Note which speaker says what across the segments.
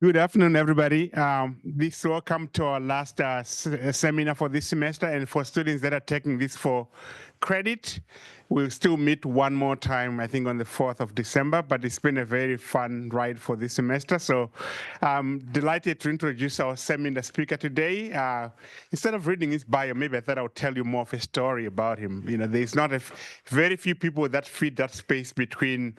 Speaker 1: Good afternoon, everybody. This welcome to our last seminar for this semester, and for students that are taking this for credit, we'll still meet one more time, I think on the 4th of December, but it's been a very fun ride for this semester. So I'm delighted to introduce our seminar speaker today. Instead of reading his bio, maybe I thought I would tell you more of a story about him. You know, there's not very few people that fit that space between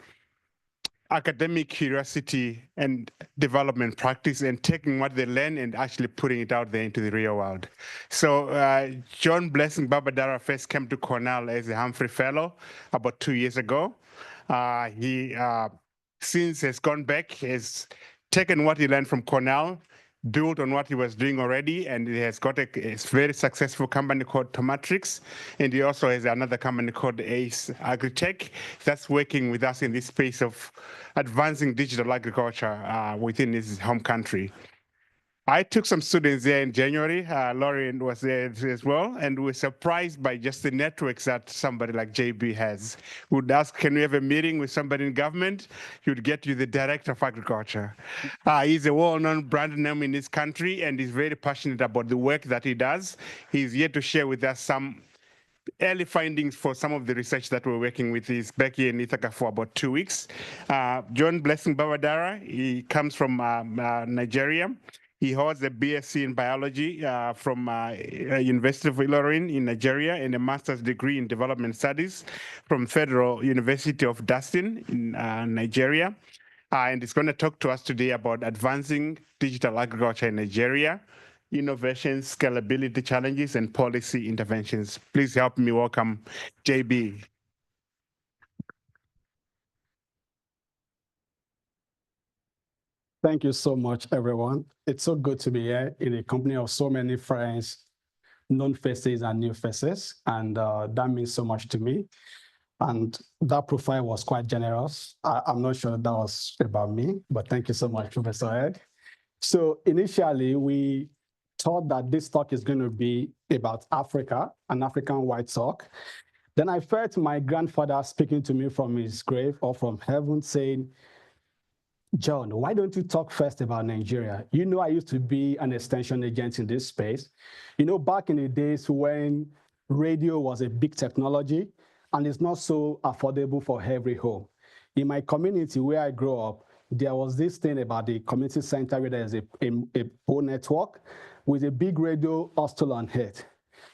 Speaker 1: academic curiosity and development practice and taking what they learn and actually putting it out there into the real world. So John Blessing Babadara first came to Cornell as a Humphrey Fellow about 2 years ago. He since has gone back, has taken what he learned from Cornell, built on what he was doing already, and he has got a very successful company called Tomatrix, and he also has another company called AceAgric that's working with us in this space of advancing digital agriculture within his home country. I took some students there in January. Lauren was there as well, and we were surprised by just the networks that somebody like JB has. We would ask, can we have a meeting with somebody in government? He would get you the director of agriculture. He's a well-known brand name in this country, and he's very passionate about the work that he does. He's here to share with us some early findings for some of the research that we're working with. Is back here in Ithaca for about 2 weeks. John Blessing Babadara, he comes from Nigeria. He holds a BSc in biology from University of Ilorin in Nigeria and a master's degree in development studies from Federal University of Dustin in Nigeria. And he's going to talk to us today about advancing digital agriculture in Nigeria, innovations, scalability challenges, and policy interventions. Please help me welcome JB.
Speaker 2: Thank you so much, everyone. It's so good to be here in a company of so many friends, known faces and new faces, and that means so much to me. And that profile was quite generous. I'm not sure that was about me, but thank you so much, Professor Ed. So initially, we thought that this talk is going to be about Africa, an African-wide talk. Then I felt my grandfather speaking to me from his grave or from heaven saying, John, why don't you talk first about Nigeria? You know, I used to be an extension agent in this space. You know, back in the days when radio was a big technology and it's not so affordable for every home. In my community where I grew up, there was this thing about the community center where there's a pole network with a big radio hostel on it.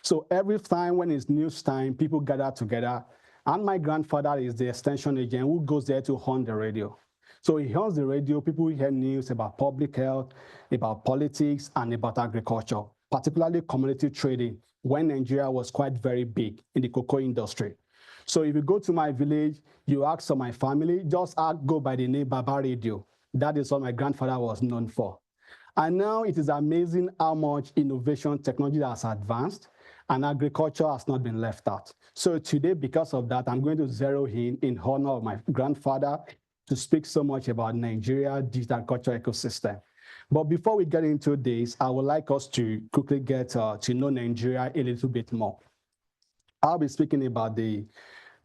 Speaker 2: So every time when it's news time, people gather together, and my grandfather is the extension agent who goes there to hone the radio. So he hears the radio, people hear news about public health, about politics, and about agriculture, particularly commodity trading, when Nigeria was quite very big in the cocoa industry. So if you go to my village, you ask for my family, just go by the name Baba Radio. That is what my grandfather was known for. And now it is amazing how much innovation technology has advanced and agriculture has not been left out. So today, because of that, I'm going to zero in honor of my grandfather to speak so much about Nigeria digital agriculture ecosystem. But before we get into this, I would like us to quickly get to know Nigeria a little bit more. I'll be speaking about the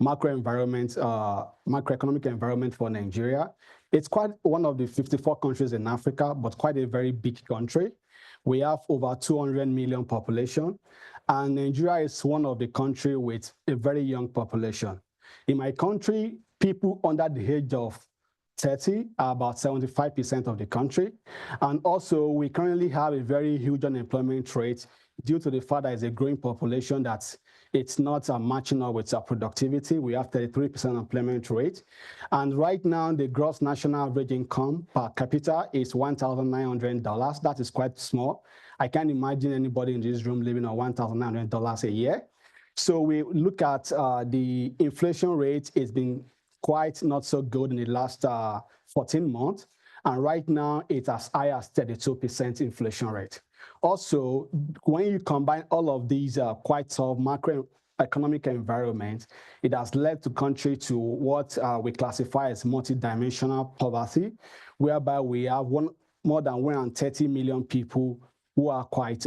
Speaker 2: macroeconomic environment for Nigeria. It's quite one of the 54 countries in Africa, but quite a very big country. We have over 200 million population, and Nigeria is one of the countries with a very young population. In my country, people under the age of 30 are about 75% of the country. And also, we currently have a very huge unemployment rate due to the fact that it's a growing population that it's not matching up with our productivity. We have 33% employment rate. And right now, the gross national average income per capita is $1,900. That is quite small. I can't imagine anybody in this room living on $1,900 a year. So we look at the inflation rate. It's been quite not so good in the last 14 months. And right now, it's as high as 32% inflation rate. Also, when you combine all of these quite tough macroeconomic environments, it has led the country to what we classify as multidimensional poverty, whereby we have more than 130 million people who are quite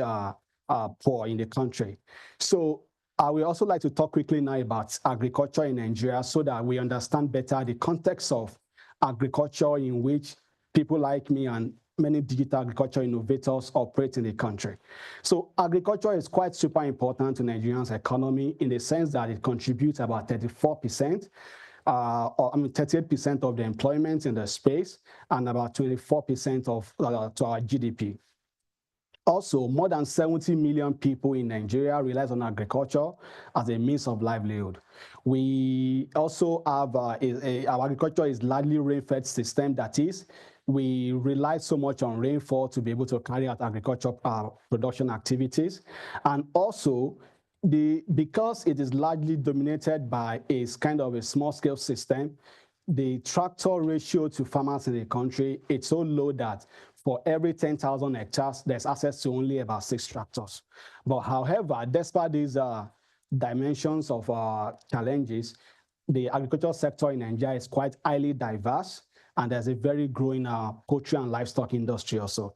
Speaker 2: poor in the country. So I would also like to talk quickly now about agriculture in Nigeria so that we understand better the context of agriculture in which people like me and many digital agriculture innovators operate in the country. So agriculture is quite super important to Nigerians' economy in the sense that it contributes about 34%, or 38% of the employment in the space, and about 24% of to our GDP. Also, more than 70 million people in Nigeria rely on agriculture as a means of livelihood. We also have our agriculture is largely rain-fed system. That is, we rely so much on rainfall to be able to carry out agriculture production activities, and also because it is largely dominated by a kind of a small-scale system, the tractor ratio to farmers in the country, it's so low that for every 10,000 hectares, there's access to only about 6 tractors. But however, despite these dimensions of challenges, the agricultural sector in Nigeria is quite highly diverse, and there's a very growing poultry and livestock industry also.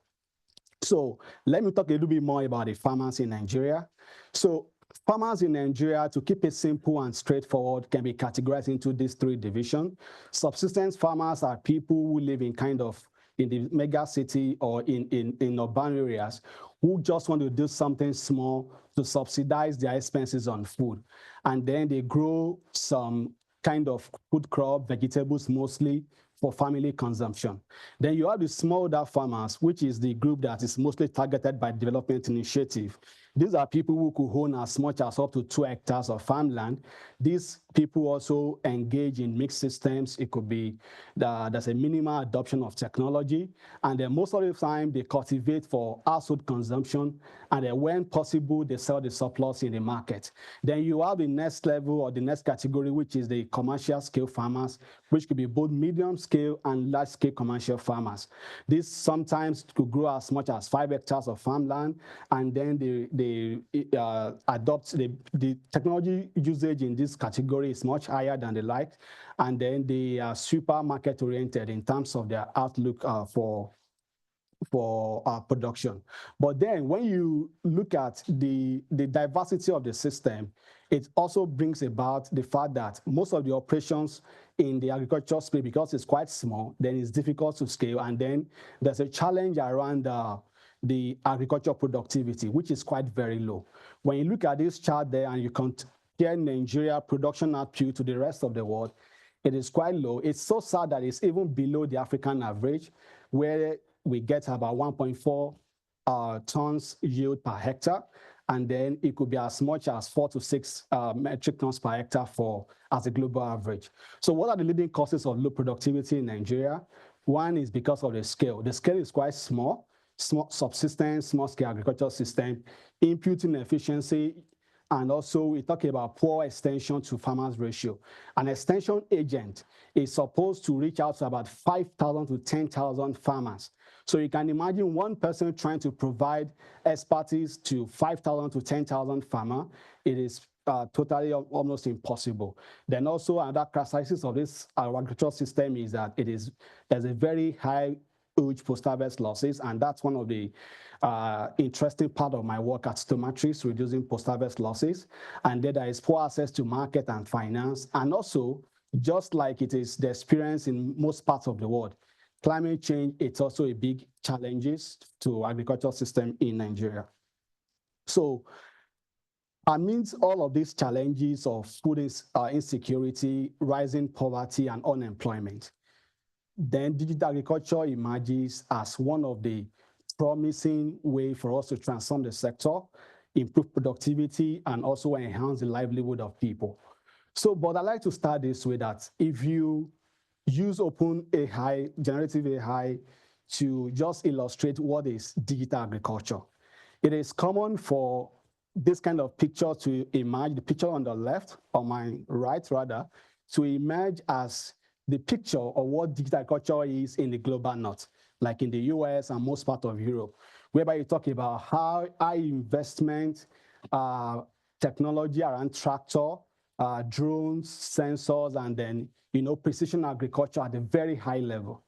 Speaker 2: So let me talk a little bit more about the farmers in Nigeria. So farmers in Nigeria, to keep it simple and straightforward, can be categorized into these 3 divisions. Subsistence farmers are people who live in the mega city or in urban areas who just want to do something small to subsidize their expenses on food. And then they grow some kind of food crop, vegetables mostly, for family consumption. Then you have the smallholder farmers, which is the group that is mostly targeted by development initiative. These are people who could own as much as up to 2 hectares of farmland. These people also engage in mixed systems. It could be there's a minimal adoption of technology, and then most of the time they cultivate for household consumption, and then when possible, they sell the surplus in the market. Then you have the next level or the next category, which is the commercial scale farmers, which could be both medium scale and large scale commercial farmers. These sometimes could grow as much as 5 hectares of farmland, and then they adopt the technology usage in this category is much higher than the like, and then they are super market oriented in terms of their outlook for production. But then when you look at the diversity of the system, it also brings about the fact that most of the operations in the agriculture space, because it's quite small, then it's difficult to scale, and then there's a challenge around the agriculture productivity, which is quite very low. When you look at this chart there and you compare Nigeria production output to the rest of the world, it is quite low. It's so sad that it's even below the African average, where we get about 1.4 tons yield per hectare, and then it could be as much as 4 to 6 metric tons per hectare as a global average. So what are the leading causes of low productivity in Nigeria? One is because of the scale. The scale is quite small subsistence, small-scale agricultural system, input inefficiency, and also we talk about poor extension to farmers ratio. An extension agent is supposed to reach out to about 5,000 to 10,000 farmers. So you can imagine one person trying to provide expertise to 5,000 to 10,000 farmers. It is totally almost impossible. Then also another characteristic of this agricultural system is that there's a very high huge post-harvest losses, and that's one of the interesting part of my work at Tomatrix, reducing post-harvest losses. And then there is poor access to market and finance, and also, just like it is the experience in most parts of the world, climate change, it's also a big challenge to agricultural system in Nigeria. So amidst all of these challenges of food insecurity, rising poverty, and unemployment, then digital agriculture emerges as one of the promising way for us to transform the sector, improve productivity, and also enhance the livelihood of people. So, but I like to start this way that if you use OpenAI, generative AI, to just illustrate what is digital agriculture, it is common for this kind of picture to emerge, the picture on the left, on my right rather, to emerge as the picture of what digital agriculture is in the global north, like in the US and most part of Europe, whereby you talk about how high investment technology around tractor, drones, sensors, and then precision agriculture at a very high level.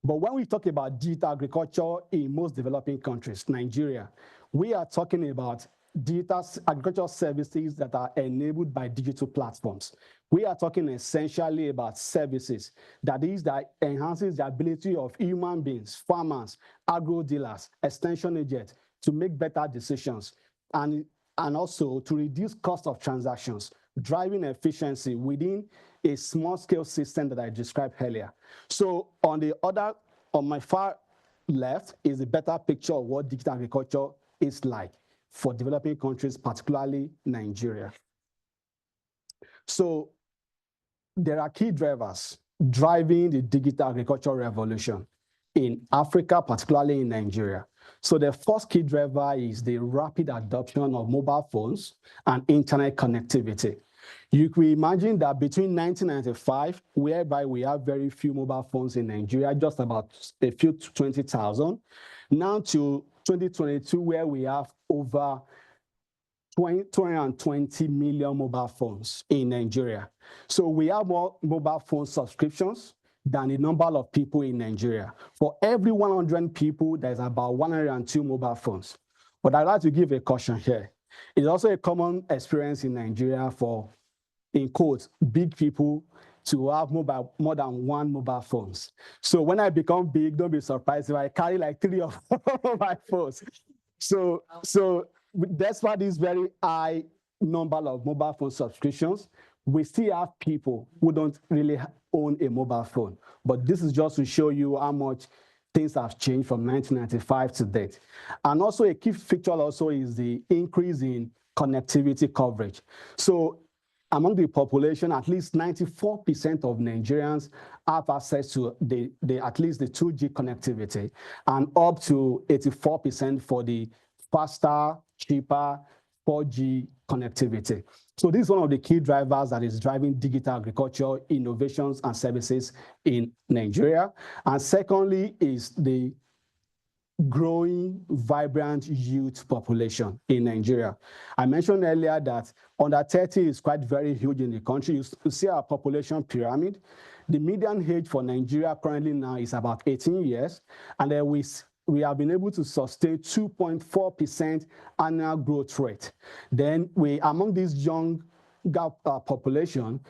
Speaker 2: But when we talk about digital agriculture in most developing countries, Nigeria, we are talking about digital agricultural services that are enabled by digital platforms. We are talking essentially about services, that is, that enhances the ability of human beings, farmers, agro dealers, extension agents to make better decisions, and also to reduce cost of transactions, driving efficiency within a small-scale system that I described earlier. So on my far left is a better picture of what digital agriculture is like for developing countries, particularly Nigeria. So there are key drivers driving the digital agriculture revolution in Africa, particularly in Nigeria. So the first key driver is the rapid adoption of mobile phones and internet connectivity. You can imagine that between 1995, whereby we have very few mobile phones in Nigeria, just about a few 20,000, now to 2022, where we have over 220 million mobile phones in Nigeria. So we have more mobile phone subscriptions than the number of people in Nigeria. For every 100 people, there's about 102 mobile phones. But I'd like to give a caution here. It's also a common experience in Nigeria for, in quotes, big people to have more than one mobile phones. So when I become big, don't be surprised if I carry like 3 or 4 mobile phones. So despite this very high number of mobile phone subscriptions, we still have people who don't really own a mobile phone. But this is just to show you how much things have changed from 1995 to date. And also a key feature also is the increase in connectivity coverage. So among the population, at least 94% of Nigerians have access to at least the 2G connectivity, and up to 84% for the faster, cheaper 4G connectivity. So this is one of the key drivers that is driving digital agriculture innovations and services in Nigeria. And secondly is the growing, vibrant youth population in Nigeria. I mentioned earlier that under 30 is quite very huge in the country. You see our population pyramid. The median age for Nigeria currently now is about 18 years, and then we have been able to sustain 2.4% annual growth rate. Then among this young population,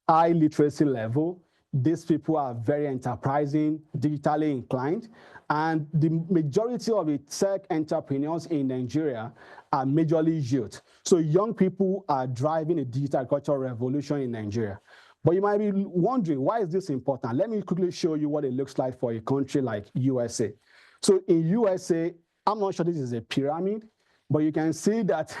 Speaker 2: high literacy level, these people are very enterprising, digitally inclined, and the majority of the tech entrepreneurs in Nigeria are majorly youth. So young people are driving a digital agricultural revolution in Nigeria. But you might be wondering, why is this important? Let me quickly show you what it looks like for a country like USA. So in USA, I'm not sure this is a pyramid, but you can see that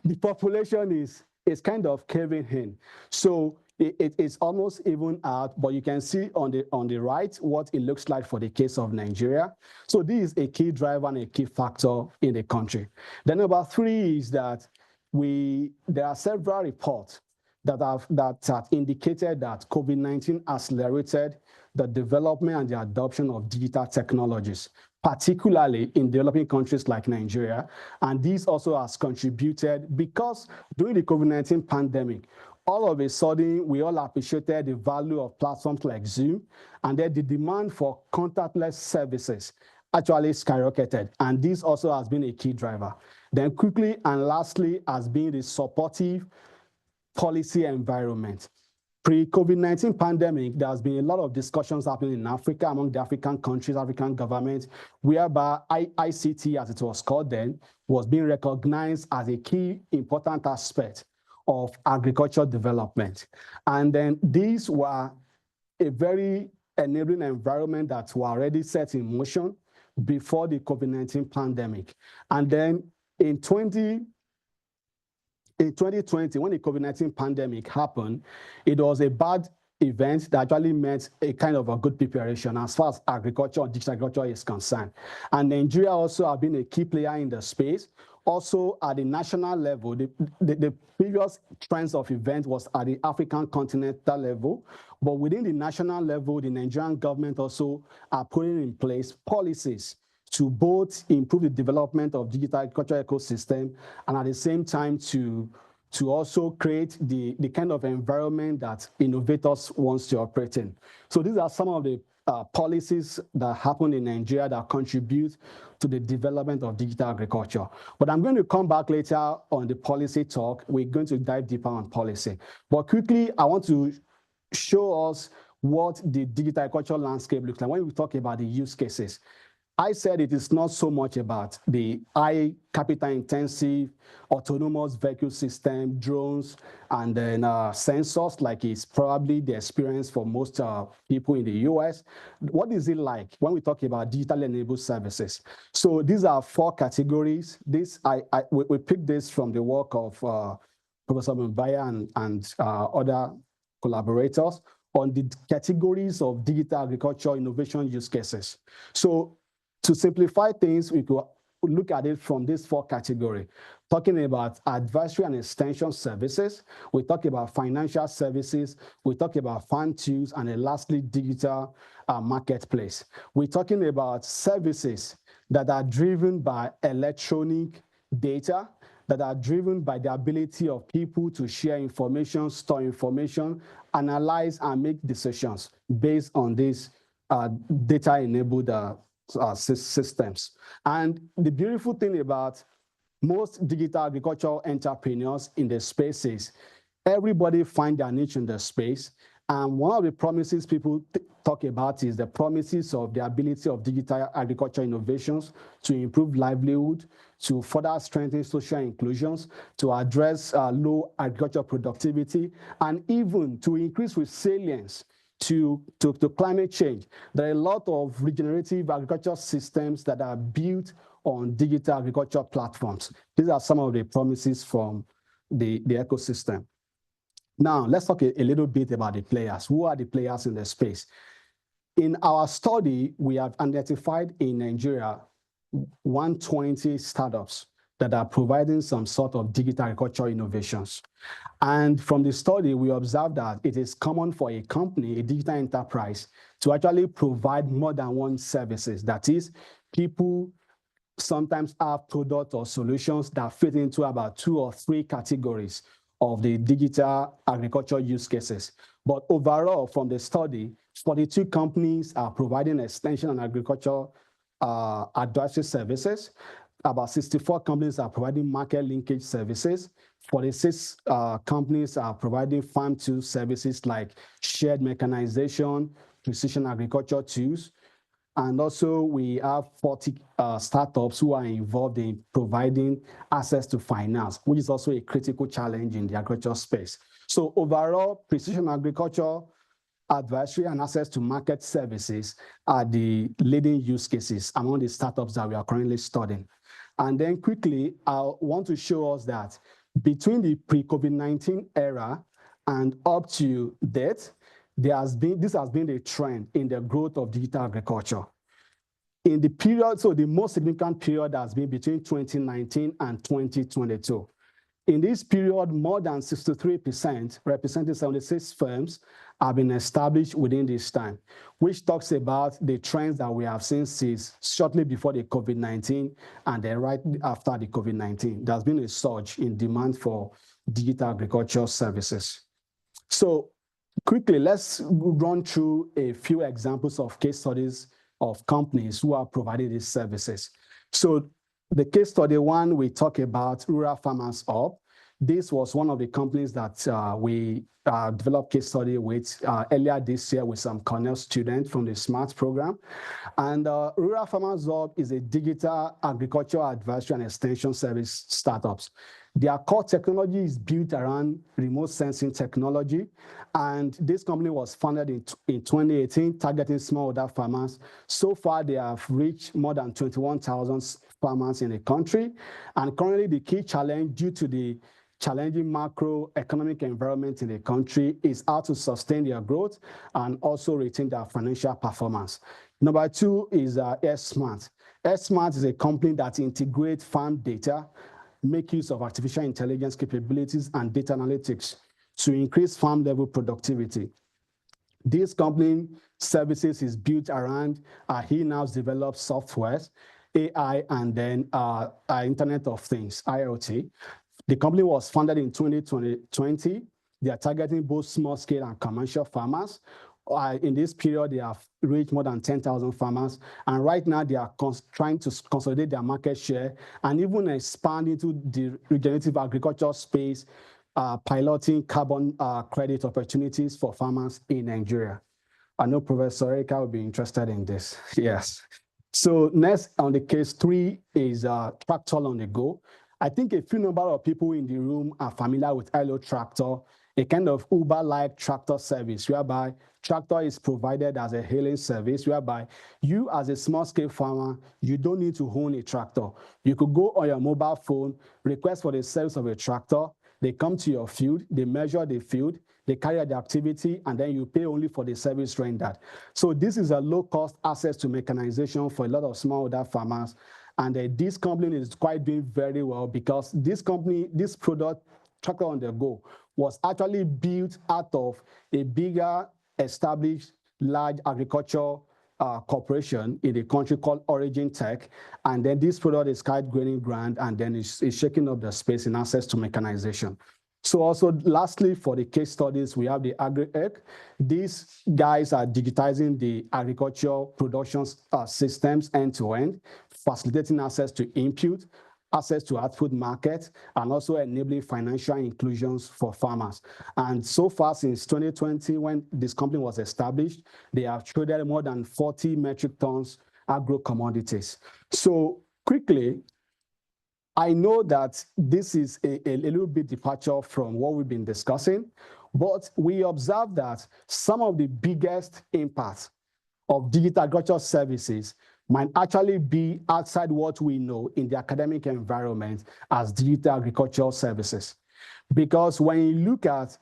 Speaker 2: the population is kind of caving in. So it's almost even out, but you can see on the right what it looks like for the case of Nigeria. So this is a key driver and a key factor in the country. Then number 3 is that there are several reports that have indicated that COVID-19 accelerated the development and the adoption of digital technologies, particularly in developing countries like Nigeria. And this also has contributed because during the COVID-19 pandemic, all of a sudden, we all appreciated the value of platforms like Zoom, and then the demand for contactless services actually skyrocketed. And this also has been a key driver. Then quickly and lastly has been the supportive policy environment. Pre-COVID-19 pandemic, there has been a lot of discussions happening in Africa among the African countries, African governments, whereby ICT, as it was called then, was being recognized as a key important aspect of agricultural development. And then these were a very enabling environment that were already set in motion before the COVID-19 pandemic. And then in 2020, when the COVID-19 pandemic happened, it was a bad event that actually meant a kind of a good preparation as far as agriculture and digital agriculture is concerned. And Nigeria also have been a key player in the space. Also at the national level, the previous trends of event was at the African continental level, but within the national level, the Nigerian government also are putting in place policies to both improve the development of digital agriculture ecosystem and at the same time to also create the kind of environment that innovators want to operate in. So these are some of the policies that happen in Nigeria that contribute to the development of digital agriculture. But I'm going to come back later on the policy talk. We're going to dive deeper on policy. But quickly, I want to show us what the digital agriculture landscape looks like when we talk about the use cases. I said it is not so much about the high capital intensive autonomous vehicle system, drones, and then sensors, like it's probably the experience for most people in the US. What is it like when we talk about digitally enabled services? So these are 4 categories. We picked this from the work of Professor Mbaya and other collaborators on the categories of digital agriculture innovation use cases. So to simplify things, we could look at it from these 4 categories, talking about advisory and extension services. We talk about financial services. We talk about farm tools, and then lastly, digital marketplace. We're talking about services that are driven by electronic data, that are driven by the ability of people to share information, store information, analyze, and make decisions based on these data-enabled systems. And the beautiful thing about most digital agricultural entrepreneurs in the space is everybody find their niche in the space. And one of the promises people talk about is the promises of the ability of digital agriculture innovations to improve livelihood, to further strengthen social inclusions, to address low agricultural productivity, and even to increase resilience to climate change. There are a lot of regenerative agriculture systems that are built on digital agriculture platforms. These are some of the promises from the ecosystem. Now, let's talk a little bit about the players. Who are the players in the space? In our study, we have identified in Nigeria 120 startups that are providing some sort of digital agriculture innovations. And from the study, we observed that it is common for a company, a digital enterprise, to actually provide more than one services. That is, people sometimes have products or solutions that fit into about 2 or 3 categories of the digital agriculture use cases. But overall, from the study, 42 companies are providing extension and agriculture advisory services. About 64 companies are providing market linkage services. 46 companies are providing farm tool services like shared mechanization, precision agriculture tools. And also we have 40 startups who are involved in providing access to finance, which is also a critical challenge in the agriculture space. So overall, precision agriculture advisory and access to market services are the leading use cases among the startups that we are currently studying. And then quickly, I want to show us that between the pre-COVID-19 era and up to date, this has been a trend in the growth of digital agriculture. In the period, so the most significant period has been between 2019 and 2022. In this period, more than 63%, representing 76 firms, have been established within this time, which talks about the trends that we have seen since shortly before the COVID-19 and then right after the COVID-19. There's been a surge in demand for digital agriculture services. So quickly, let's run through a few examples of case studies of companies who are providing these services. So the case study 1, we talk about Rural Farmers Hub. This was one of the companies that we developed case study with earlier this year with some Cornell students from the SMART program. And Rural Farmers Hub is a digital agriculture advisory and extension service startups. Their core technology is built around remote sensing technology. And this company was founded in 2018, targeting smallholder farmers. So far, they have reached more than 21,000 farmers in the country. And currently, the key challenge due to the challenging macroeconomic environment in the country is how to sustain their growth and also retain their financial performance. Number 2 is SMART. SMART is a company that integrates farm data, make use of artificial intelligence capabilities and data analytics to increase farm level productivity. This company services is built around in-house developed software, AI, and then Internet of Things, IoT. The company was founded in 2020. They are targeting both small scale and commercial farmers. In this period, they have reached more than 10,000 farmers. And right now, they are trying to consolidate their market share and even expand into the regenerative agriculture space, piloting carbon credit opportunities for farmers in Nigeria. I know Professor Erika will be interested in this. Yes. So next on the case 3 is tractor on the go. I think a few number of people in the room are familiar with Hello Tractor, a kind of Uber-like tractor service whereby tractor is provided as a hailing service whereby you as a small-scale farmer, you don't need to own a tractor. You could go on your mobile phone, request for the service of a tractor, they come to your field, they measure the field, they carry out the activity, and then you pay only for the service rendered. So this is a low-cost access to mechanization for a lot of smallholder farmers. And this company is quite doing very well because this product, Tractor on the Go, was actually built out of a bigger, established, large agriculture corporation in the country called Origin Tech. And then this product is quite gaining ground, and then it's shaking up the space in access to mechanization. So also, lastly, for the case studies, we have the Agritech. These guys are digitizing the agricultural production systems end-to-end, facilitating access to input, access to output market, and also enabling financial inclusions for farmers. And so far, since 2020, when this company was established, they have traded more than 40 metric tons agro commodities. So quickly, I know that this is a little bit departure from what we've been discussing, but we observe that some of the biggest impacts of digital agriculture services might actually be outside what we know in the academic environment as digital agricultural services. Because when you look at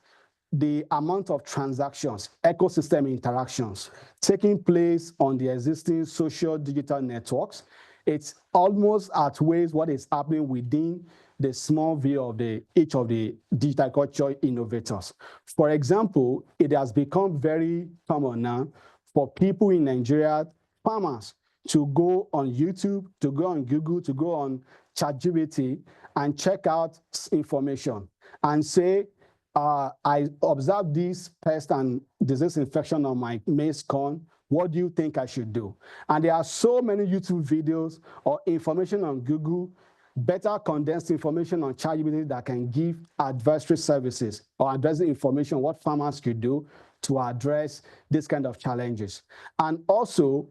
Speaker 2: the amount of transactions, ecosystem interactions taking place on the existing social digital networks, it's almost outweighs what is happening within the small view of each of the digital agriculture innovators. For example, it has become very common now for people in Nigeria, farmers, to go on YouTube, to go on Google, to go on ChatGPT and check out information and say, I observed this pest and disease infection on my maize corn. What do you think I should do? And there are so many YouTube videos or information on Google, better condensed information on ChatGPT that can give advisory services or advisory information what farmers could do to address this kind of challenges. And also,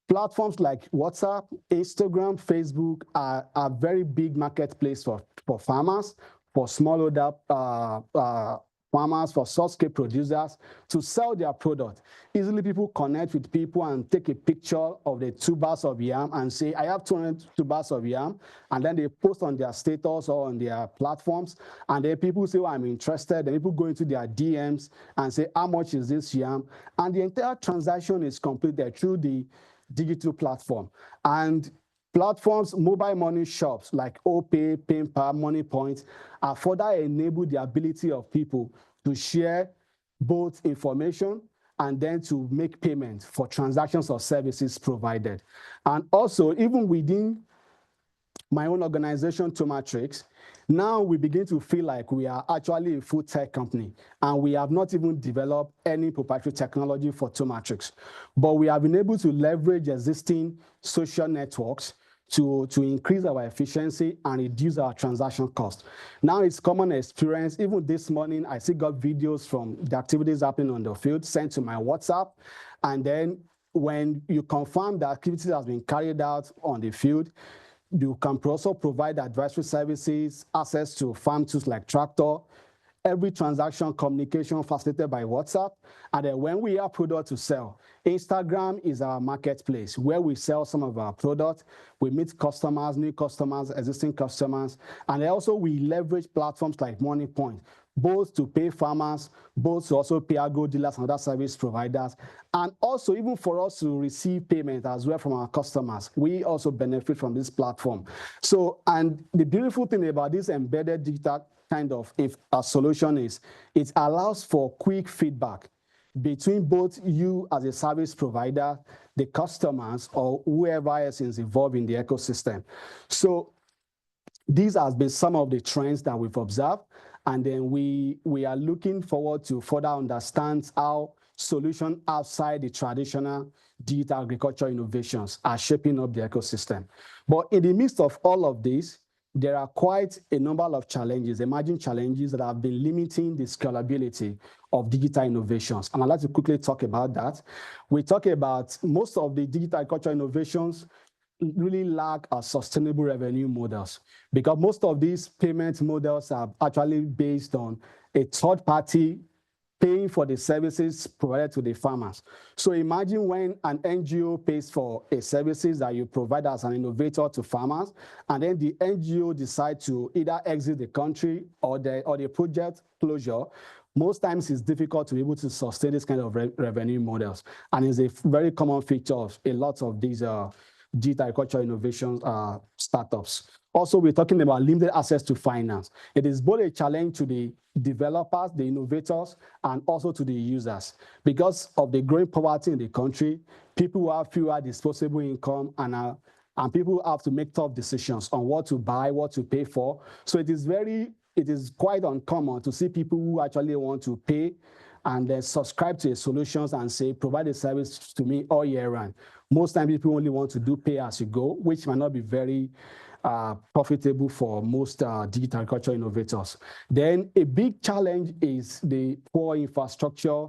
Speaker 2: platforms like WhatsApp, Instagram, Facebook are a very big marketplace for farmers, for smallholder farmers, for small-scale producers to sell their product. Easily people connect with people and take a picture of the tubers of yam and say, I have 200 tubers of yam, and then they post on their status or on their platforms, and then people say, well, I'm interested, and people go into their DMs and say, how much is this yam? And the entire transaction is completed through the digital platform. And platforms, mobile money shops like OPay, PayPal, MoneyPoint are further enable the ability of people to share both information and then to make payments for transactions or services provided. And also, even within my own organization, Tomatrix, now we begin to feel like we are actually a food tech company, and we have not even developed any proprietary technology for Tomatrix. But we have been able to leverage existing social networks to increase our efficiency and reduce our transaction cost. Now it's common experience. Even this morning, I still got videos from the activities happening on the field sent to my WhatsApp. And then when you confirm the activity has been carried out on the field, you can also provide advisory services, access to farm tools like tractor, every transaction communication facilitated by WhatsApp. And then when we have product to sell, Instagram is our marketplace where we sell some of our products. We meet customers, new customers, existing customers. And then also we leverage platforms like MoneyPoint, both to pay farmers, both to also pay agro dealers and other service providers, and also even for us to receive payment as well from our customers. We also benefit from this platform. So, and the beautiful thing about this embedded digital kind of solution is it allows for quick feedback between both you as a service provider, the customers, or whoever else is involved in the ecosystem. So these have been some of the trends that we've observed. And then we are looking forward to further understand how solutions outside the traditional digital agriculture innovations are shaping up the ecosystem. But in the midst of all of this, there are quite a number of challenges, emerging challenges that have been limiting the scalability of digital innovations. And I'd like to quickly talk about that. We talk about most of the digital agriculture innovations really lack sustainable revenue models, because most of these payment models are actually based on a third party paying for the services provided to the farmers. So imagine when an NGO pays for a services that you provide as an innovator to farmers, and then the NGO decides to either exit the country or the project closure. Most times it's difficult to be able to sustain this kind of revenue models. And it's a very common feature of a lot of these digital agriculture innovation startups. Also, we're talking about limited access to finance. It is both a challenge to the developers, the innovators, and also to the users. Because of the growing poverty in the country, people who have fewer disposable income and people have to make tough decisions on what to buy, what to pay for. So it is quite uncommon to see people who actually want to pay and then subscribe to the solutions and say, provide a service to me all year round. Most times people only want to do pay as you go, which might not be very profitable for most digital agriculture innovators. Then a big challenge is the poor infrastructure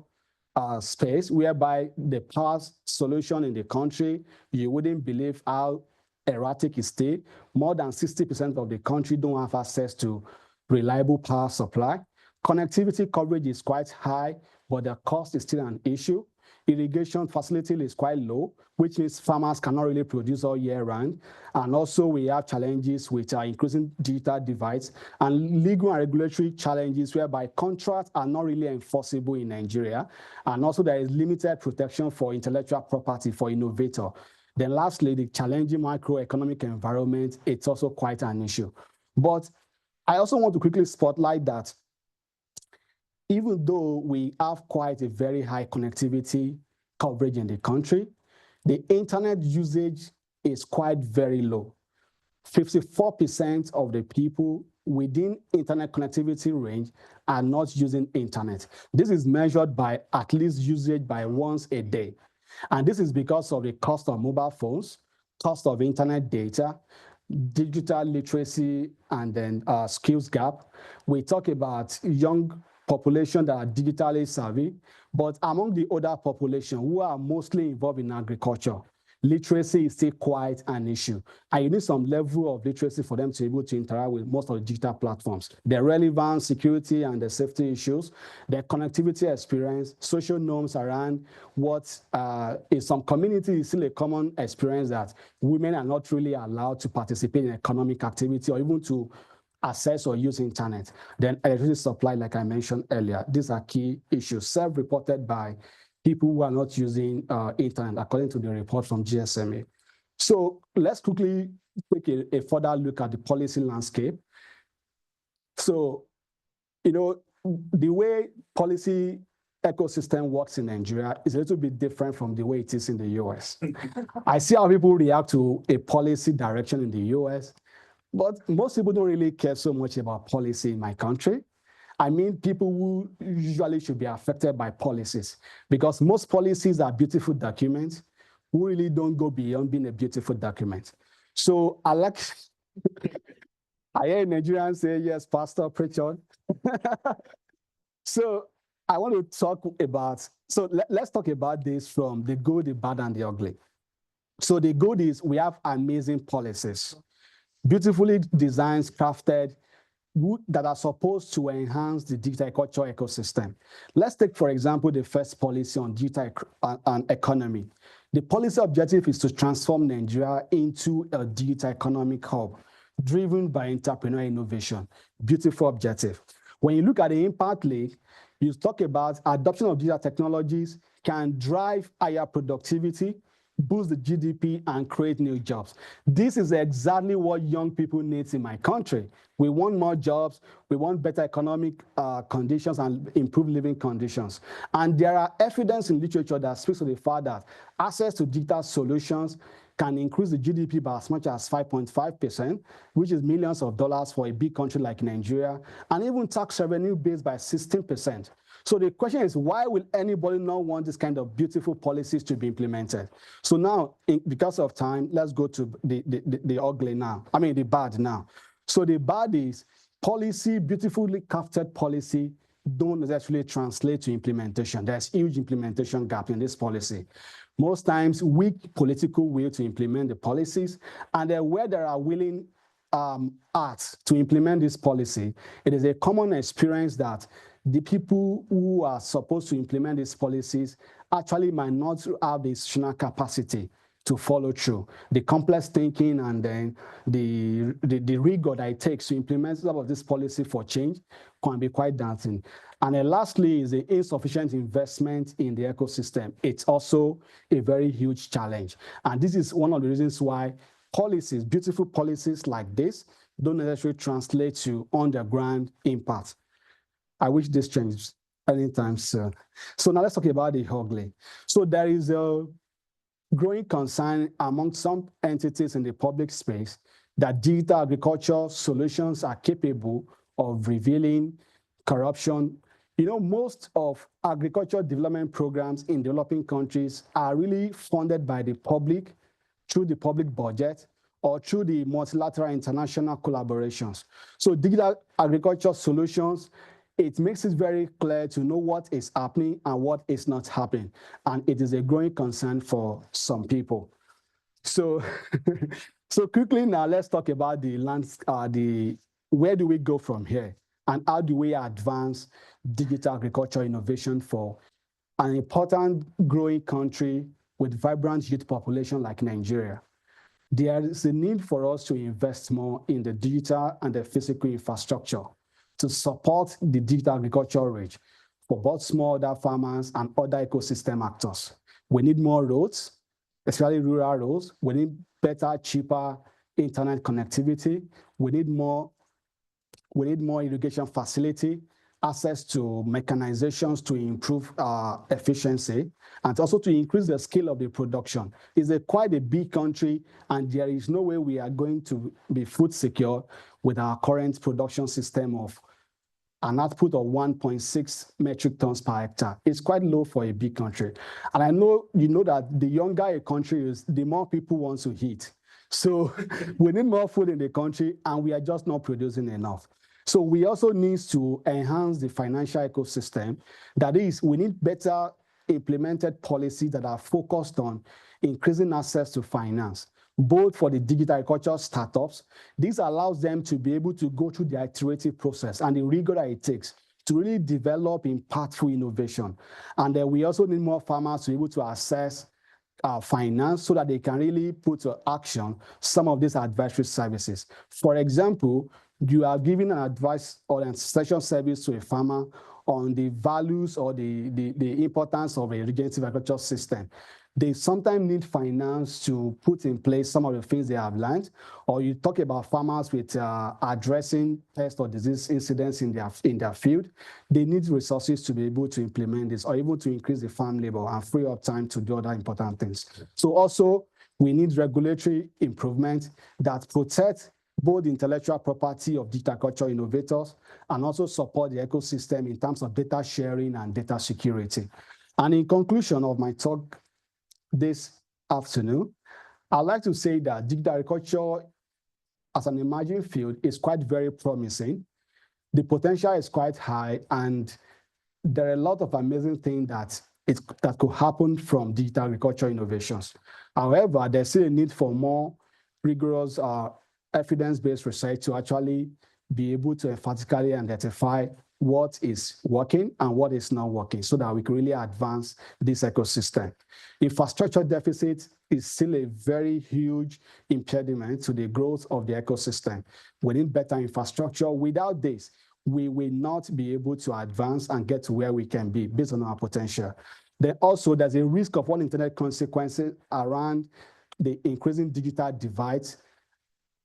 Speaker 2: space, whereby the power solution in the country, you wouldn't believe how erratic it stays. More than 60% of the country don't have access to reliable power supply. Connectivity coverage is quite high, but the cost is still an issue. Irrigation facility is quite low, which means farmers cannot really produce all year round. And also we have challenges which are increasing digital divides and legal and regulatory challenges whereby contracts are not really enforceable in Nigeria. And also there is limited protection for intellectual property for innovator. Then lastly, the challenging macroeconomic environment, it's also quite an issue. But I also want to quickly spotlight that even though we have quite a very high connectivity coverage in the country, the internet usage is quite very low. 54% of the people within internet connectivity range are not using internet. This is measured by at least usage by once a day. And this is because of the cost of mobile phones, cost of internet data, digital literacy, and then skills gap. We talk about young population that are digitally savvy, but among the older population who are mostly involved in agriculture, literacy is still quite an issue. And you need some level of literacy for them to be able to interact with most of the digital platforms. Their relevance, security, and the safety issues, their connectivity experience, social norms around what in some communities is still a common experience that women are not really allowed to participate in economic activity or even to access or use internet. Then electricity supply, like I mentioned earlier, these are key issues self-reported by people who are not using internet, according to the report from GSMA. So let's quickly take a further look at the policy landscape. So, you know, the way policy ecosystem works in Nigeria is a little bit different from the way it is in the US. I see how people react to a policy direction in the US, but most people don't really care so much about policy in my country. I mean, people who usually should be affected by policies, because most policies are beautiful documents who really don't go beyond being a beautiful document. So I hear Nigerians say, yes, Pastor, preach on. So I want to talk about, let's talk about this from the good, the bad, and the ugly. So the good is we have amazing policies, beautifully designed, crafted, that are supposed to enhance the digital agriculture ecosystem. Let's take, for example, the first policy on digital and economy. The policy objective is to transform Nigeria into a digital economic hub driven by entrepreneurial innovation. Beautiful objective. When you look at the impact league, you talk about adoption of digital technologies can drive higher productivity, boost the GDP, and create new jobs. This is exactly what young people need in my country. We want more jobs, we want better economic conditions and improved living conditions. And there are evidence in literature that speaks to the fact that access to digital solutions can increase the GDP by as much as 5.5%, which is millions of dollars for a big country like Nigeria, and even tax revenue based by 16%. So the question is, why will anybody not want this kind of beautiful policies to be implemented? So now, because of time, let's go to the ugly now. I mean, the bad now. So the bad is policy, beautifully crafted policy, don't necessarily translate to implementation. There's huge implementation gap in this policy. Most times, weak political will to implement the policies, and where there are willing arts to implement this policy, it is a common experience that the people who are supposed to implement these policies actually might not have the institutional capacity to follow through. The complex thinking and then the rigor that it takes to implement some of this policy for change can be quite daunting. And then lastly is the insufficient investment in the ecosystem. It's also a very huge challenge. And this is one of the reasons why policies, beautiful policies like this, don't necessarily translate to on-the-ground impact. I wish this changed anytime soon. So now let's talk about the ugly. So there is a growing concern among some entities in the public space that digital agriculture solutions are capable of revealing corruption. You know, most of agriculture development programs in developing countries are really funded by the public through the public budget or through the multilateral international collaborations. So digital agriculture solutions, it makes it very clear to know what is happening and what is not happening. And it is a growing concern for some people. So, so quickly now, let's talk about where do we go from here? And how do we advance digital agriculture innovation for an important growing country with vibrant youth population like Nigeria? There is a need for us to invest more in the digital and the physical infrastructure to support the digital agriculture reach for both smallholder farmers and other ecosystem actors. We need more roads, especially rural roads. We need better, cheaper internet connectivity. We need more irrigation facility, access to mechanizations to improve efficiency, and also to increase the scale of the production. It's quite a big country, and there is no way we are going to be food secure with our current production system of an output of 1.6 metric tons per hectare. It's quite low for a big country. And I know you know that the younger a country is, the more people want to eat. So we need more food in the country, and we are just not producing enough. So we also need to enhance the financial ecosystem. That is, we need better implemented policies that are focused on increasing access to finance, both for the digital agriculture startups. This allows them to be able to go through the iterative process and the rigor that it takes to really develop impactful innovation. And then we also need more farmers to be able to access finance so that they can really put to action some of these advisory services. For example, you are giving an advice or an extension service to a farmer on the values or the importance of a regenerative agriculture system. They sometimes need finance to put in place some of the things they have learned, or you talk about farmers with addressing pest or disease incidents in their field. They need resources to be able to implement this, or even to increase the farm labor and free up time to do other important things. So also, we need regulatory improvement that protect both the intellectual property of digital agriculture innovators and also support the ecosystem in terms of data sharing and data security. And in conclusion of my talk this afternoon, I'd like to say that digital agriculture as an emerging field is quite very promising. The potential is quite high, and there are a lot of amazing things that could happen from digital agriculture innovations. However, there's still a need for more rigorous evidence-based research to actually be able to emphatically identify what is working and what is not working so that we can really advance this ecosystem. Infrastructure deficit is still a very huge impediment to the growth of the ecosystem. We need better infrastructure. Without this, we will not be able to advance and get to where we can be based on our potential. Then also, there's a risk of unintended consequences around the increasing digital divides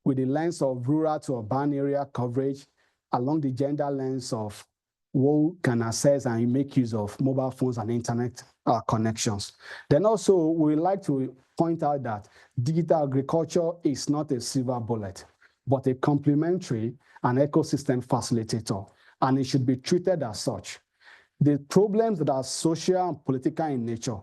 Speaker 2: with the lens of rural to urban area coverage, along the gender lens of who can access and make use of mobile phones and internet connections. Then also, we like to point out that digital agriculture is not a silver bullet, but a complementary and ecosystem facilitator, and it should be treated as such. The problems that are social and political in nature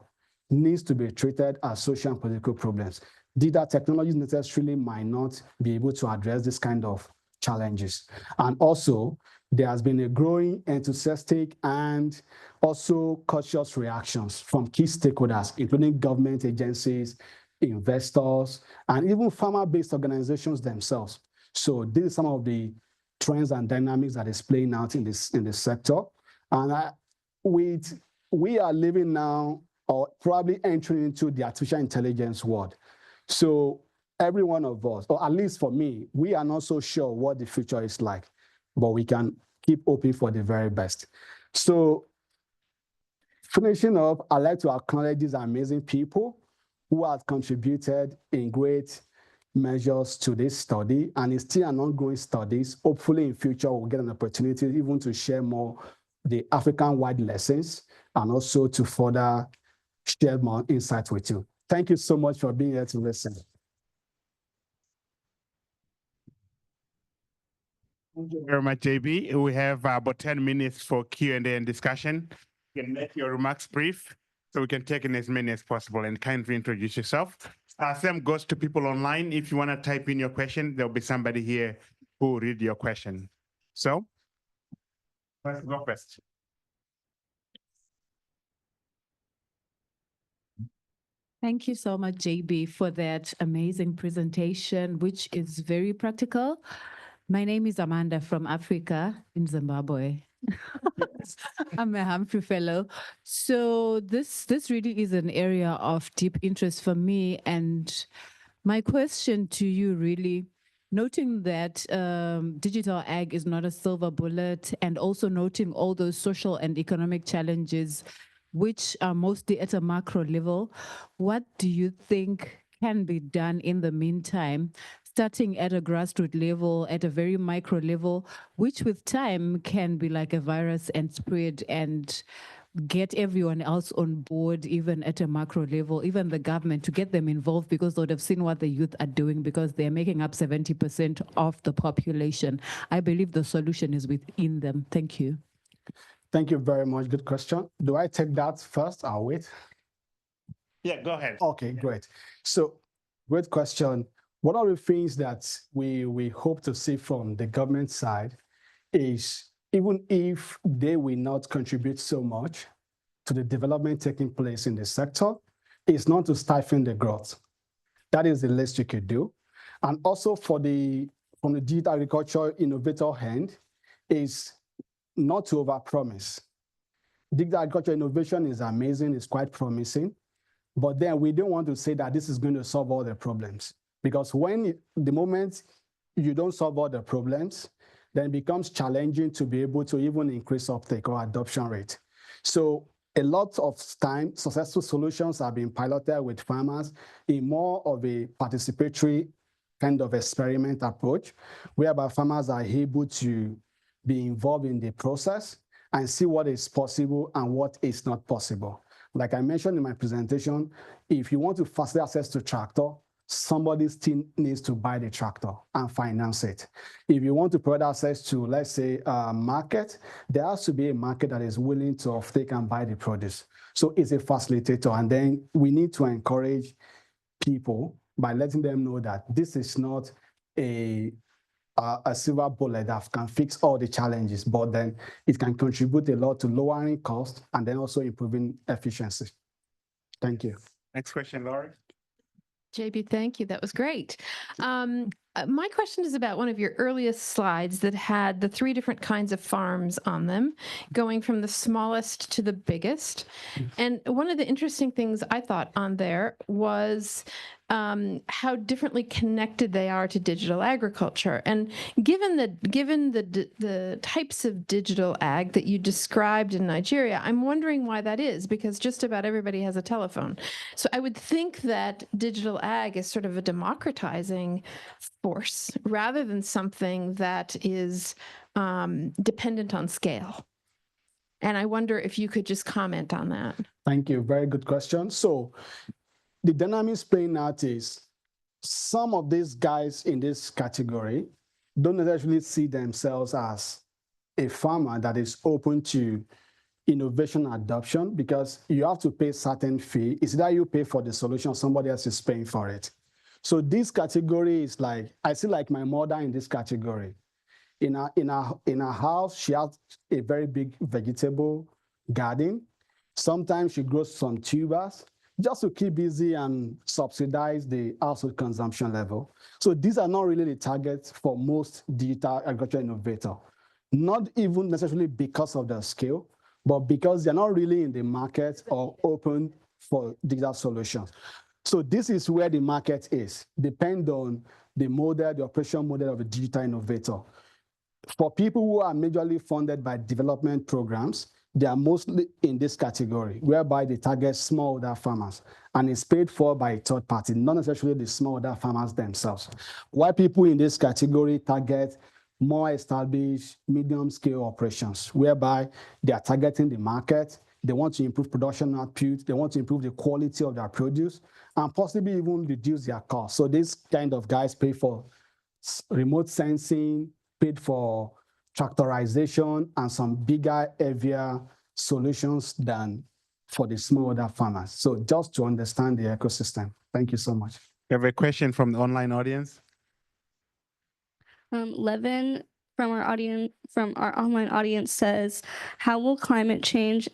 Speaker 2: needs to be treated as social and political problems. Digital technologies necessarily might not be able to address this kind of challenges. And also, there has been a growing enthusiastic and also cautious reactions from key stakeholders, including government agencies, investors, and even farmer-based organizations themselves. So this is some of the trends and dynamics that is playing out in this sector. And we are living now, or probably entering into the artificial intelligence world. So every one of us, or at least for me, we are not so sure what the future is like, but we can keep hoping for the very best. So finishing up, I'd like to acknowledge these amazing people who have contributed in great measures to this study, and it's still an ongoing study. Hopefully in future, we'll get an opportunity even to share more the African-wide lessons and also to further share more insights with you. Thank you so much for being here to listen.
Speaker 1: Thank you very much, JB. We have about 10 minutes for Q&A and discussion. You can make your remarks brief so we can take in as many as possible, and kindly introduce yourself. Same goes to people online. If you want to type in your question, there'll be somebody here who will read your question. So let's go first.
Speaker 3: Thank you so much, JB, for that amazing presentation, which is very practical. My name is Amanda from Africa in Zimbabwe. I'm a Humphrey Fellow. So this really is an area of deep interest for me. And my question to you really, noting that digital ag is not a silver bullet, and also noting all those social and economic challenges, which are mostly at a macro level, what do you think can be done in the meantime, starting at a grassroots level, at a very micro level, which with time can be like a virus and spread and get everyone else on board, even at a macro level, even the government, to get them involved, because they would have seen what the youth are doing, because they're making up 70% of the population. I believe the solution is within them. Thank you.
Speaker 2: Thank you very much. Good question. Do I take that first? I'll wait.
Speaker 1: Yeah, go ahead.
Speaker 2: Okay, great. So, great question. One of the things that we hope to see from the government side is, even if they will not contribute so much to the development taking place in the sector, is not to stifle the growth. That is the least you could do. And also from the digital agriculture innovator hand, is not to overpromise. Digital agriculture innovation is amazing, it's quite promising, but then we don't want to say that this is going to solve all the problems, because the moment you don't solve all the problems, then it becomes challenging to be able to even increase uptake or adoption rate. So a lot of time, successful solutions are being piloted with farmers in more of a participatory kind of experiment approach, whereby farmers are able to be involved in the process and see what is possible and what is not possible. Like I mentioned in my presentation, if you want to facilitate access to tractor, somebody still needs to buy the tractor and finance it. If you want to provide access to, let's say, a market, there has to be a market that is willing to take and buy the produce. So it's a facilitator. And then we need to encourage people by letting them know that this is not a silver bullet that can fix all the challenges, but then it can contribute a lot to lowering cost and then also improving efficiency. Thank you.
Speaker 1: Next question, Laurie.
Speaker 4: JB, thank you. That was great. My question is about one of your earliest slides that had the 3 different kinds of farms on them, going from the smallest to the biggest. And one of the interesting things I thought on there was how differently connected they are to digital agriculture. And given the types of digital ag that you described in Nigeria, I'm wondering why that is, because just about everybody has a telephone. So I would think that digital ag is sort of a democratizing force rather than something that is dependent on scale. And I wonder if you could just comment on that.
Speaker 2: Thank you. Very good question. So the dynamics playing out is some of these guys in this category don't necessarily see themselves as a farmer that is open to innovation adoption, because you have to pay certain fee. It's either you pay for the solution, somebody else is paying for it. So this category is like, I see like my mother in this category. In her house, she has a very big vegetable garden. Sometimes she grows some tubers just to keep busy and subsidize the household consumption level. So these are not really the targets for most digital agriculture innovator. Not even necessarily because of their scale, but because they're not really in the market or open for digital solutions. So this is where the market is, depend on the model, the operation model of a digital innovator. For people who are majorly funded by development programs, they are mostly in this category, whereby they target smallholder farmers, and it's paid for by a third party, not necessarily the smallholder farmers themselves. While people in this category target more established medium-scale operations, whereby they are targeting the market, they want to improve production output, they want to improve the quality of their produce, and possibly even reduce their costs. So these kind of guys pay for remote sensing, paid for tractorization, and some bigger, heavier solutions than for the smallholder farmers. So just to understand the ecosystem. Thank you so much.
Speaker 1: We have a question from the online audience.
Speaker 5: Levin from our online audience says, how will climate change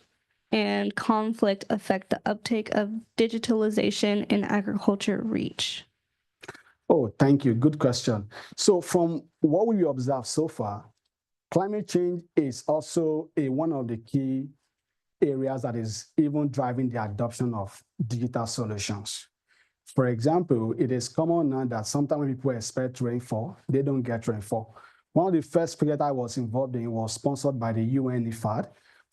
Speaker 5: and conflict affect the uptake of digitalization in agriculture reach?
Speaker 2: Oh, thank you. Good question. So from what we observe so far, climate change is also one of the key areas that is even driving the adoption of digital solutions. For example, it is common now that sometimes when people expect rainfall, they don't get rainfall. One of the first projects I was involved in was sponsored by the UN IFAD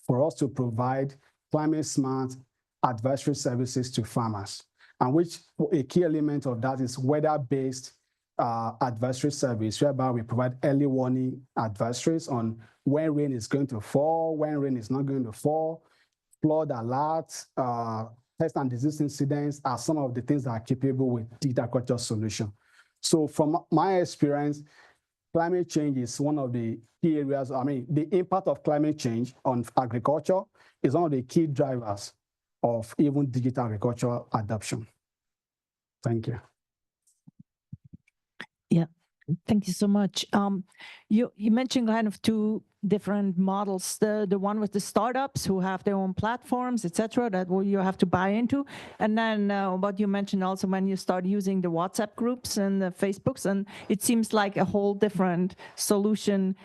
Speaker 2: for us to provide climate-smart advisory services to farmers, and which a key element of that is weather-based advisory service, whereby we provide early warning advisories on when rain is going to fall, when rain is not going to fall, flood alerts, pest and disease incidents are some of the things that are capable with digital agriculture solution. So from my experience, climate change is one of the key areas. I mean, the impact of climate change on agriculture is one of the key drivers of even digital agriculture adoption. Thank you.
Speaker 6: Yeah, thank you so much. You mentioned kind of two different models, the one with the startups who have their own platforms, etc., that you have to buy into, and then what you mentioned also when you start using the WhatsApp groups and the Facebooks, and it seems like a whole different solution,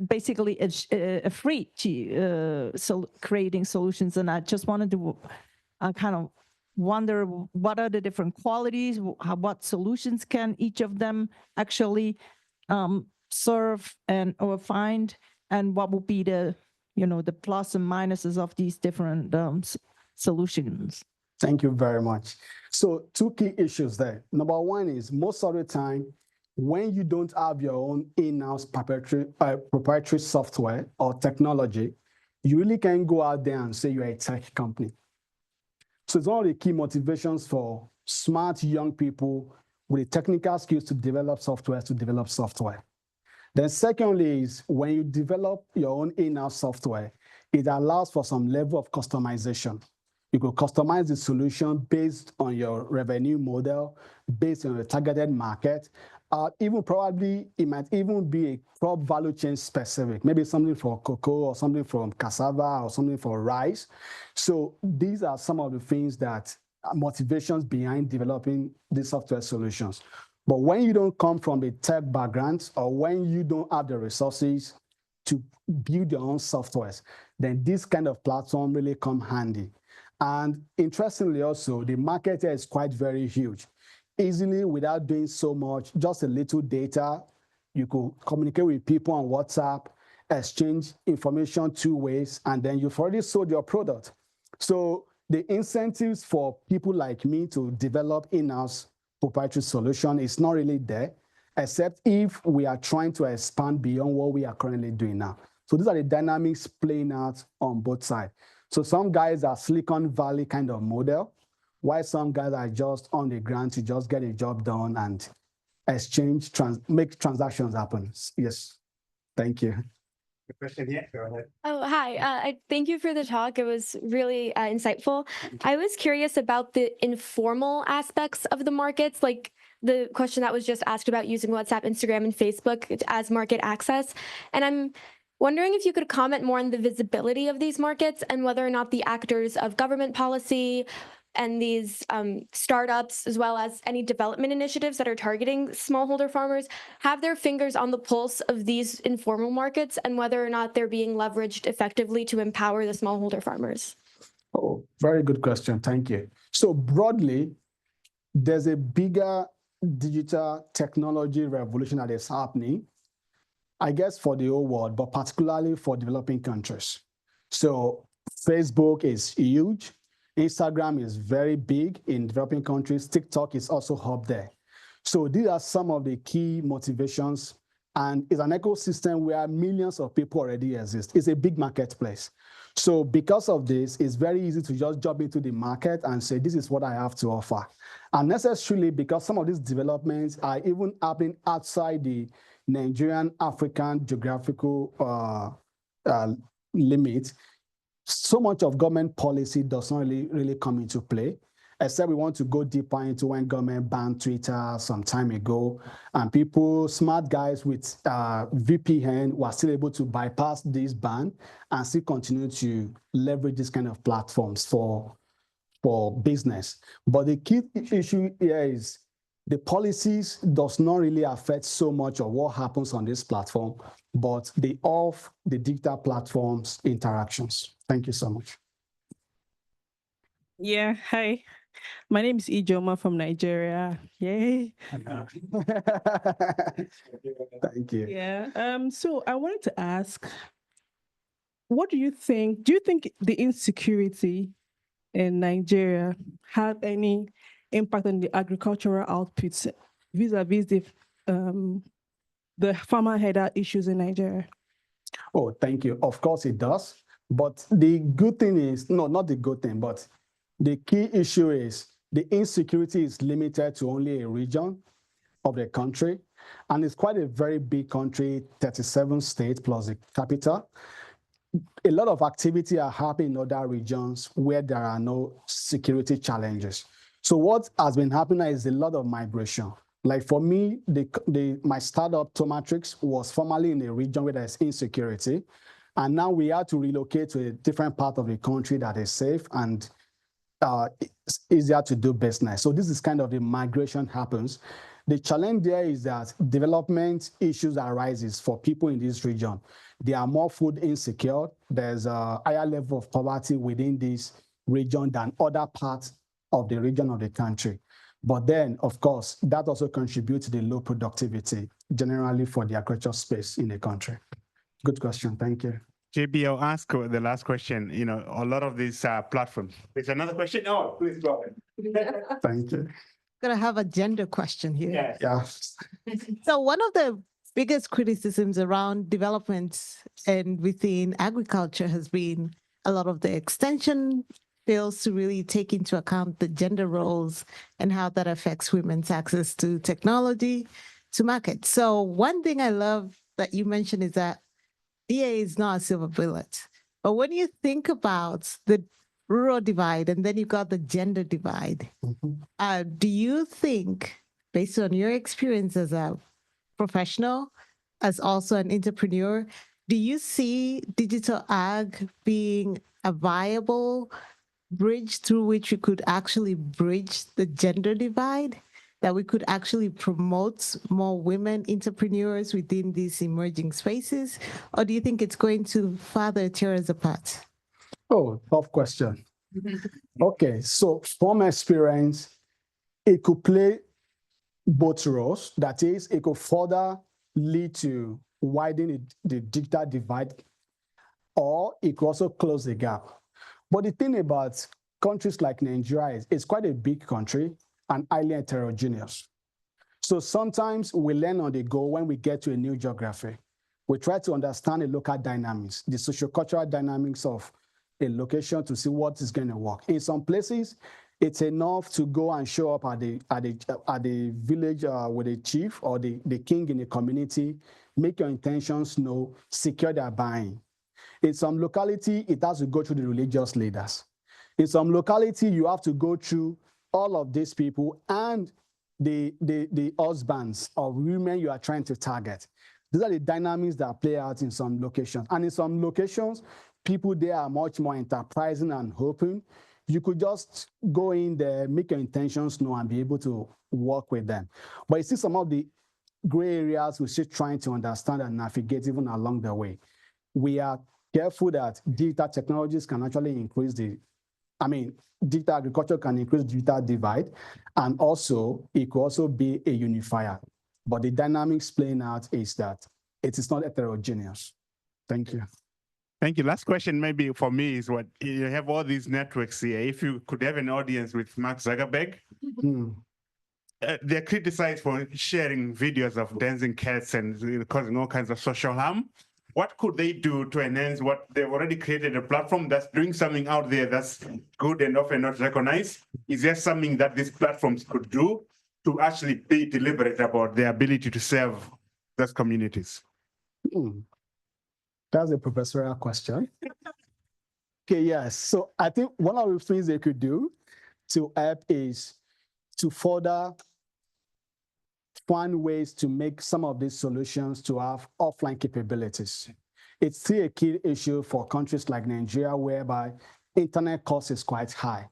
Speaker 6: basically a free creating solutions. And I just wanted to kind of wonder, what are the different qualities, what solutions can each of them actually serve or find, and what will be the the plus and minuses of these different solutions?
Speaker 2: Thank you very much. So two key issues there. Number one is, most of the time when you don't have your own in-house proprietary software or technology, you really can go out there and say you're a tech company. So it's one of the key motivations for smart young people with the technical skills to develop software. Then secondly is, when you develop your own in-house software, it allows for some level of customization. You could customize the solution based on your revenue model, based on the targeted market. Even probably, it might even be a crop value chain specific, maybe something for cocoa or something from cassava or something for rice. So these are some of the things that are motivations behind developing these software solutions. But when you don't come from a tech background, or when you don't have the resources to build your own softwares, then this kind of platform really come handy. And interestingly also, the market here is quite very huge. Easily, without doing so much, just a little data, you could communicate with people on WhatsApp, exchange information 2 ways, and then you've already sold your product. So the incentives for people like me to develop in-house proprietary solution is not really there, except if we are trying to expand beyond what we are currently doing now. So these are the dynamics playing out on both sides. So some guys are Silicon Valley kind of model, while some guys are just on the ground to just get a job done and exchange, make transactions happen. Yes, thank you.
Speaker 1: The question here, go ahead.
Speaker 7: Oh, hi. Thank you for the talk. It was really insightful. I was curious about the informal aspects of the markets, like the question that was just asked about using WhatsApp, Instagram, and Facebook as market access. And I'm wondering if you could comment more on the visibility of these markets and whether or not the actors of government policy and these startups, as well as any development initiatives that are targeting smallholder farmers, have their fingers on the pulse of these informal markets and whether or not they're being leveraged effectively to empower the smallholder farmers.
Speaker 2: Oh, very good question. Thank you. So broadly, there's a bigger digital technology revolution that is happening, I guess, for the whole world, but particularly for developing countries. So Facebook is huge. Instagram is very big in developing countries. TikTok is also up there. So these are some of the key motivations. And it's an ecosystem where millions of people already exist. It's a big marketplace. So because of this, it's very easy to just jump into the market and say, this is what I have to offer. And necessarily because some of these developments are even happening outside the Nigerian African geographical limit, so much of government policy does not really come into play, except we want to go deeper into when government banned Twitter some time ago, and people, smart guys with VPN, were still able to bypass this ban and still continue to leverage this kind of platforms for business. But the key issue here is the policies does not really affect so much of what happens on this platform, but the digital platforms interactions. Thank you so much.
Speaker 8: Yeah, hi. My name is Ijoma from Nigeria. Yay.
Speaker 2: Thank you.
Speaker 8: Yeah. So I wanted to ask, what do you think? Do you think the insecurity in Nigeria had any impact on the agricultural outputs vis-a-vis the farmer header issues in Nigeria?
Speaker 2: Oh, thank you. Of course it does. But the good thing is, no, not the good thing, but the key issue is the insecurity is limited to only a region of the country. And it's quite a very big country, 37 states plus the capital. A lot of activity are happening in other regions where there are no security challenges. So what has been happening is a lot of migration. Like for me, my startup, Tomatrix, was formerly in a region where there's insecurity. And now we had to relocate to a different part of the country that is safe and it's easier to do business. So this is kind of the migration happens. The challenge there is that development issues arises for people in this region. They are more food insecure. There's a higher level of poverty within this region than other parts of the region of the country. But then, of course, that also contributes to the low productivity generally for the agriculture space in the country. Good question. Thank you.
Speaker 1: JB, I'll ask the last question. You know, a lot of these platforms. There's another question? Oh, please go ahead.
Speaker 2: Thank you.
Speaker 6: Gonna have a gender question here.
Speaker 1: Yes.
Speaker 2: Yeah.
Speaker 6: So one of the biggest criticisms around development and within agriculture has been a lot of the extension fails to really take into account the gender roles and how that affects women's access to technology, to market. So one thing I love that you mentioned is that DA is not a silver bullet. But when you think about the rural divide and then you've got the gender divide, do you think, based on your experience as a professional, as also an entrepreneur, do you see digital ag being a viable bridge through which we could actually bridge the gender divide? That we could actually promote more women entrepreneurs within these emerging spaces? Or do you think it's going to further tear us apart?
Speaker 2: Oh, tough question. Okay, so from experience, it could play both roles. That is, it could further lead to widening the digital divide, or it could also close the gap. But the thing about countries like Nigeria is it's quite a big country and highly heterogeneous. So sometimes we learn on the go when we get to a new geography. We try to understand the local dynamics, the sociocultural dynamics of a location to see what is going to work. In some places, It's enough to go and show up at the village with the chief or the king in the community, make your intentions known, secure their buying. In some locality, it has to go through the religious leaders. In some locality, you have to go through all of these people and the husbands of women you are trying to target. These are the dynamics that play out in some locations. And in some locations, people there are much more enterprising and open. You could just go in there, make your intentions known, and be able to work with them. But you see some of the gray areas we're still trying to understand and navigate even along the way. We are careful that digital technologies can actually increase digital agriculture can increase digital divide, and also it could also be a unifier. But the dynamics playing out is that it is not heterogeneous. Thank you.
Speaker 1: Thank you. Last question maybe for me is what you have all these networks here. If you could have an audience with Mark Zuckerberg, they're criticized for sharing videos of dancing cats and causing all kinds of social harm. What could they do to enhance what they've already created a platform that's doing something out there that's good and often not recognized? Is there something that these platforms could do to actually be deliberate about their ability to serve those communities?
Speaker 2: That's a professorial question. Okay, yes. So I think one of the things they could do to help is to further find ways to make some of these solutions to have offline capabilities. It's still a key issue for countries like Nigeria, whereby internet cost is quite high.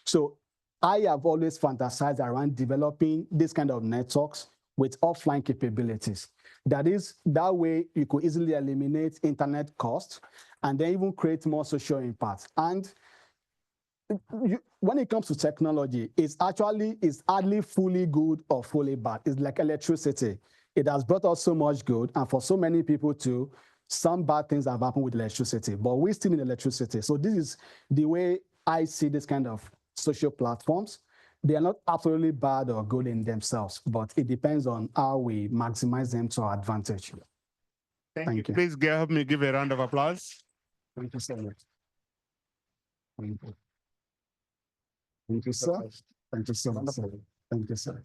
Speaker 2: So I have always fantasized around developing this kind of networks with offline capabilities. That way you could easily eliminate internet costs and then even create more social impact. And when it comes to technology, it's hardly fully good or fully bad. It's like electricity. It has brought us so much good, and for so many people too, some bad things have happened with electricity, but we still need electricity. So this is the way I see this kind of social platforms. They are not absolutely bad or good in themselves, but it depends on how we maximize them to our advantage.
Speaker 1: Thank you. Please help me give a round of applause.
Speaker 2: Thank you so much. Thank you. Thank you, sir. Thank you so much. Thank you, sir.